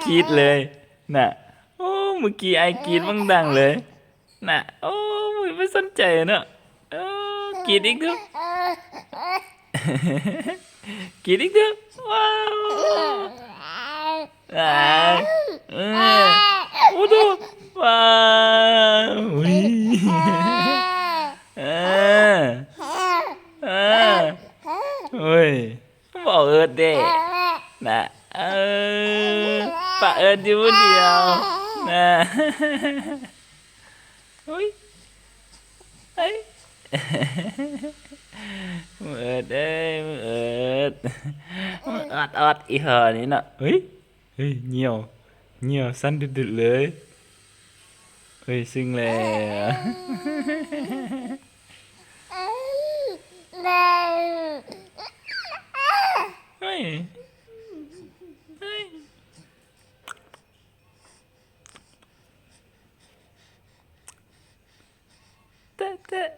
กรีดเลยน่ะโอ้เมื่อกี้ไอ้กรีดมั่งดังเลยน่ะโอ้ไม่สนใจเนอะโอ้กรีดอีกเถอะกรีดอีกเถอะว้าวอ่าเออโอ้ดูว้าวอุ้ยเออเออเฮ้ยบอกเอิร์ดเด้น่ะเออปะเอิร์ดอยู่คนเดียวน่ะเฮ้ยเฮ้ยมือเอิร์ดเอ้ยมือเอิร์ดมือออดอีห่อนี่น่ะเฮ้ยเฮ้ยเหี่ยวสั้นดุดๆเลยเฮ้ยซึ้งแล้วเฮ้ยเฮ้ยเตะ